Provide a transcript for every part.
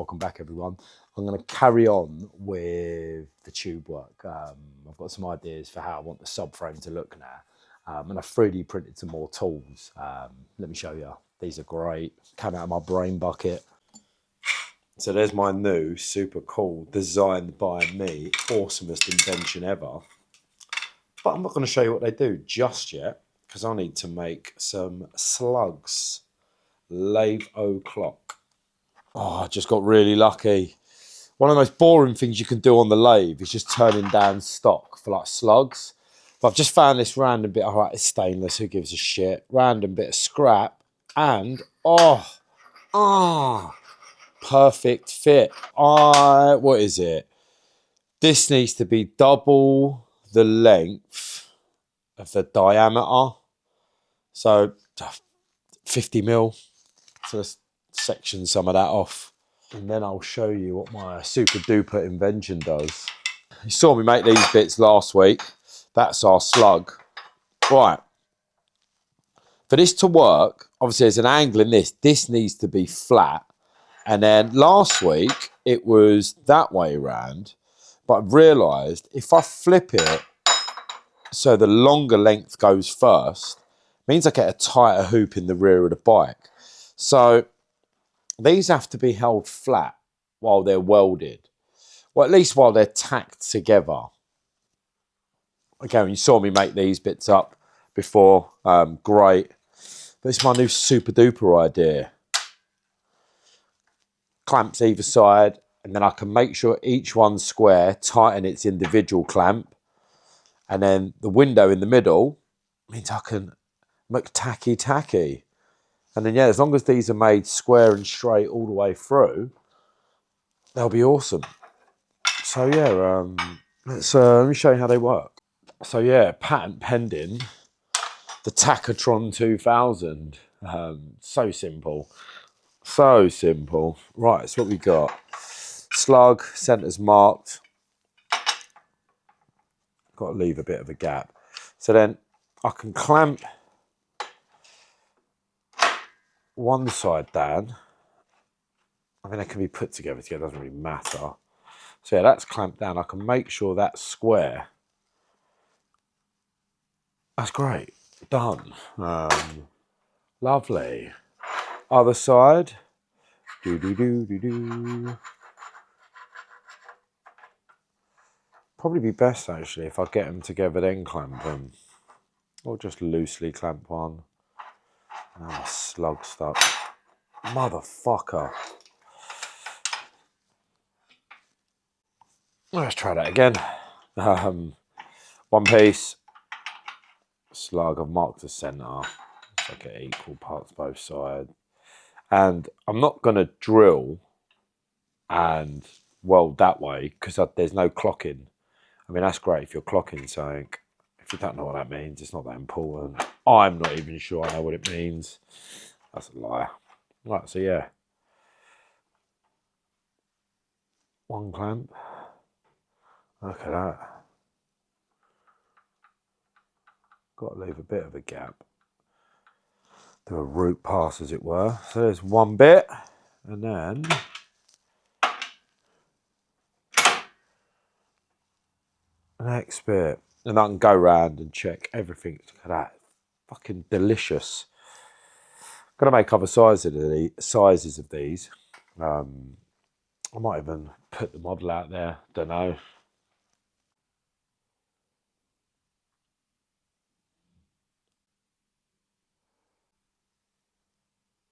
Welcome back, everyone. I'm going to carry on with the tube work. I've got some ideas for how I want the subframe to look now. And I've 3D printed some more tools. Let me show you. These are great. Came out of my brain bucket. So there's my new, super cool, designed by me, awesomest invention ever. But I'm not going to show you what they do just yet, because I need to make some slugs. Lathe o'clock. Oh, I just got really lucky. One of the most boring things you can do on the lathe is just turning down stock for like slugs. But I've just found this random bit, alright, it's stainless, who gives a shit? Random bit of scrap and, perfect fit. What is it? This needs to be double the length of the diameter. So 50 mil. So let's section some of that off. And then I'll show you what my super duper invention does. You saw me make these bits last week. That's our slug. Right. For this to work, obviously there's an angle in this. This needs to be flat. And then last week, it was that way around. But I've realised if I flip it so the longer length goes first, means I get a tighter hoop in the rear of the bike. So these have to be held flat while they're welded. Well, at least while they're tacked together. Again, you saw me make these bits up before. Great. But it's my new super duper idea. Clamps either side, and then I can make sure each one's square, tighten its individual clamp. And then the window in the middle means I can make tacky. And then, yeah, as long as these are made square and straight all the way through, they'll be awesome. So, yeah, let me show you how they work. So, yeah, patent pending, the Tachatron 2000. So simple. So simple. Right, so what we got. Slug, centre's marked. Got to leave a bit of a gap. So then I can clamp one side down. I mean, they can be put together, it doesn't really matter. So yeah, that's clamped down. I can make sure that's square. That's great. Done. Lovely. Other side. Probably be best, actually, if I get them together, then clamp them. Or just loosely clamp one. Now my slug stuck. Motherfucker. Let's try that again. One piece. Slug, I've marked the centre. So I get equal parts both sides. And I'm not going to drill and weld that way because there's no clocking. I mean, that's great if you're clocking something. If you don't know what that means, it's not that important. I'm not even sure I know what it means. That's a lie. Right, so yeah. One clamp. Look at that. Got to leave a bit of a gap. Do a root pass, as it were. So there's one bit. And then next bit. And I can go round and check everything. Look at that. Fucking delicious. Gonna make other sizes of these. I might even put the model out there. Don't know.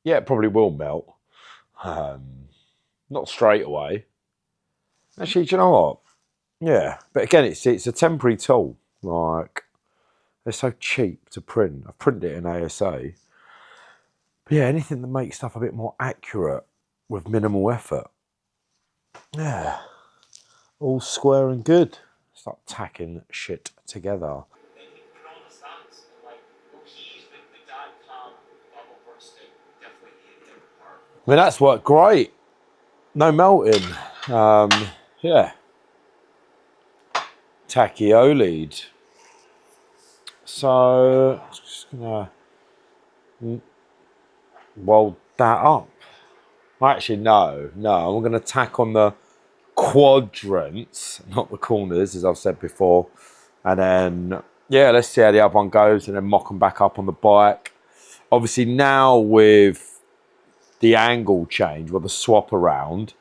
Yeah, it probably will melt. Not straight away. Actually, do you know what? Yeah, but again, it's a temporary tool. Like, they're so cheap to print. I've printed it in ASA. But yeah, anything that makes stuff a bit more accurate with minimal effort. Yeah, all square and good. Start tacking shit together. I mean, that's worked great. No melting. Yeah. Tachyolide. So, just gonna weld that up. Actually, no. I'm going to tack on the quadrants, not the corners, as I've said before. And then, yeah, let's see how the other one goes and then mock them back up on the bike. Obviously, now with the angle change, or the swap around,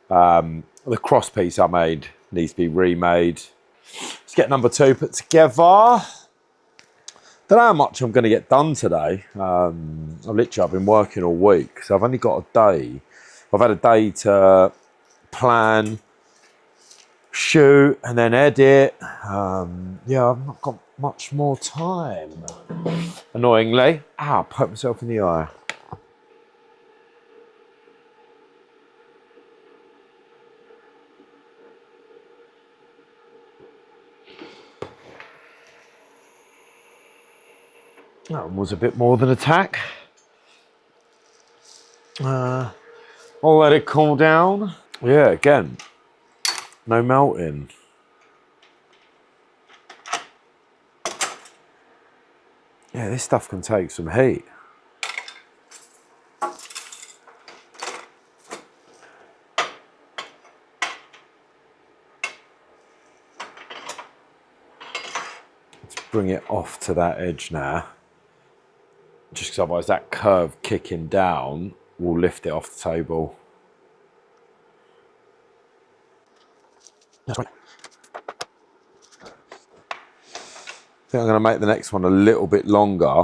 the cross piece I made needs to be remade. Let's get number 2 put together. Don't know how much I'm going to get done today. I've been working all week, so I've only got a day. I've had a day to plan, shoot, and then edit. Yeah, I've not got much more time. Annoyingly. I poked myself in the eye. That one was a bit more than a tack. I'll let it cool down. Yeah, again, no melting. Yeah, this stuff can take some heat. Let's bring it off to that edge now. Just because otherwise that curve kicking down will lift it off the table. That's right. I think I'm going to make the next one a little bit longer.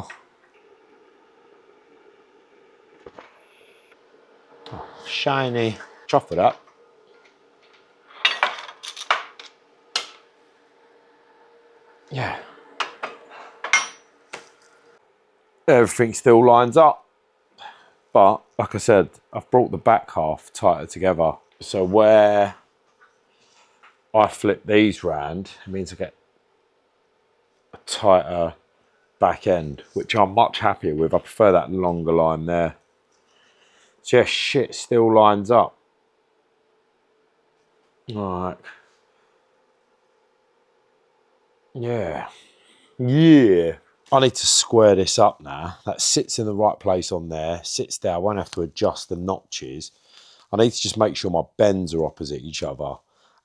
Shiny. Chop it up. Yeah. Everything still lines up. But, like I said, I've brought the back half tighter together. So where I flip these round, it means I get a tighter back end, which I'm much happier with. I prefer that longer line there. So yeah, shit still lines up. Alright. Yeah. Yeah. I need to square this up now. That sits in the right place on there. Sits there. I won't have to adjust the notches. I need to just make sure my bends are opposite each other.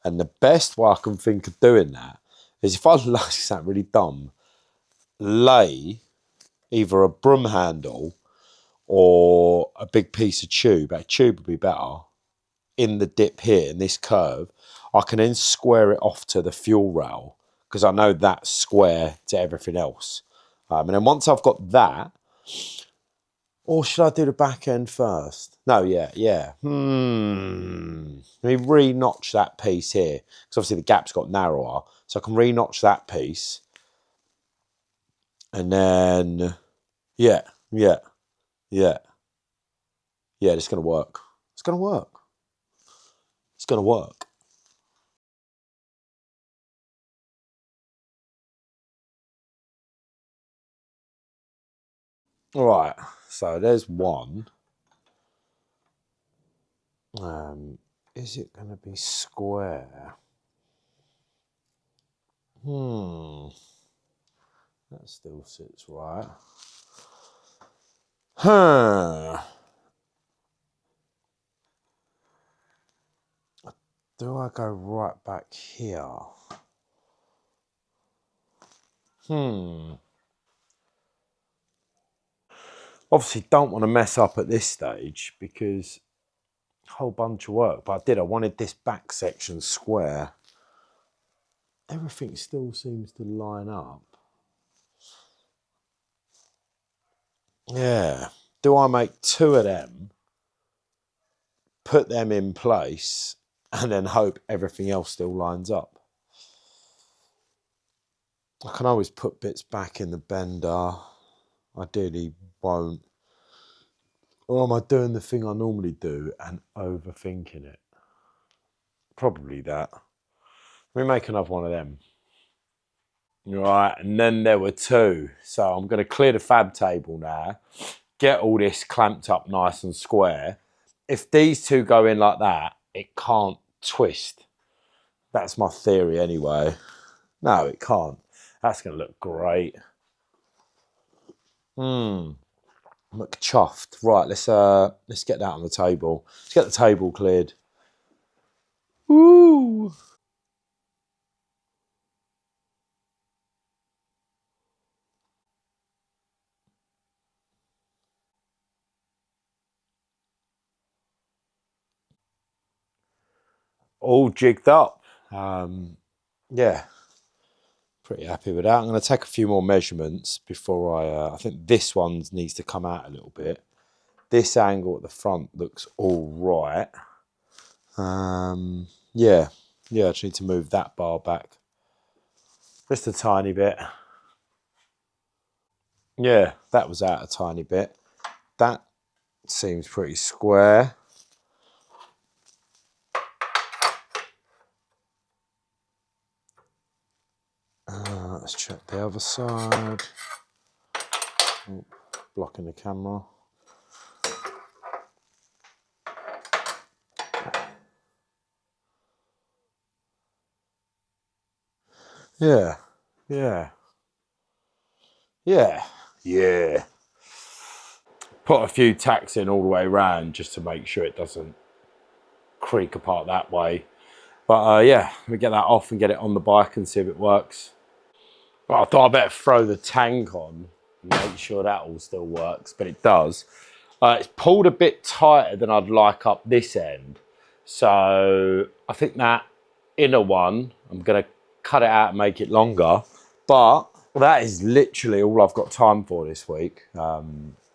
And the best way I can think of doing that is if I lay something really dumb, lay either a broom handle or a big piece of tube. A tube would be better. In the dip here, in this curve, I can then square it off to the fuel rail because I know that's square to everything else. And then once I've got that, or should I do the back end first? No, yeah. Let me re-notch that piece here because obviously the gap's got narrower. So I can re-notch that piece. And then, yeah. It's going to work. It's going to work. It's going to work. All right, so there's one. Is it going to be square? That still sits right. Do I go right back here? Obviously don't want to mess up at this stage because a whole bunch of work, but I wanted this back section square. Everything still seems to line up. Yeah. Do I make 2 of them, put them in place, and then hope everything else still lines up? I can always put bits back in the bender. Ideally won't. Or am I doing the thing I normally do and overthinking it? Probably that. Let me make another one of them. Right, and then there were 2. So I'm going to clear the fab table now, get all this clamped up nice and square. If these 2 go in like that, it can't twist. That's my theory anyway. No, it can't. That's going to look great. McChuffed. Right, let's get that on the table. Let's get the table cleared. Woo! All jigged up. Yeah, pretty happy with that. I'm going to take a few more measurements before I think this one needs to come out a little bit. This angle at the front looks all right. Yeah, I just need to move that bar back just a tiny bit. Yeah, that was out a tiny bit. That seems pretty square. Let's check the other side. Oh, blocking the camera. Yeah, yeah, yeah. Put a few tacks in all the way around just to make sure it doesn't creak apart that way. But yeah, let me get that off and get it on the bike and see if it works. Well, I thought I better throw the tank on and make sure that all still works, but it does. It's pulled a bit tighter than I'd like up this end. So I think that inner one, I'm going to cut it out and make it longer. But that is literally all I've got time for this week. I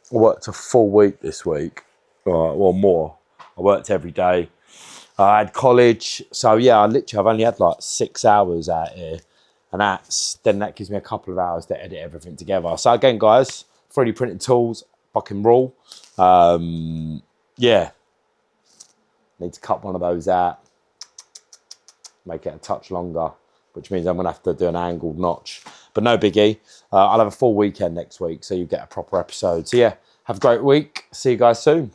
worked a full week this week, or more. I worked every day. I had college. So yeah, I've only had like 6 hours out here. And that gives me a couple of hours to edit everything together. So again, guys, 3D printing tools, fucking rule. Yeah, need to cut one of those out, make it a touch longer, which means I'm gonna have to do an angled notch, but no biggie. I'll have a full weekend next week, so you get a proper episode. So yeah, have a great week. See you guys soon.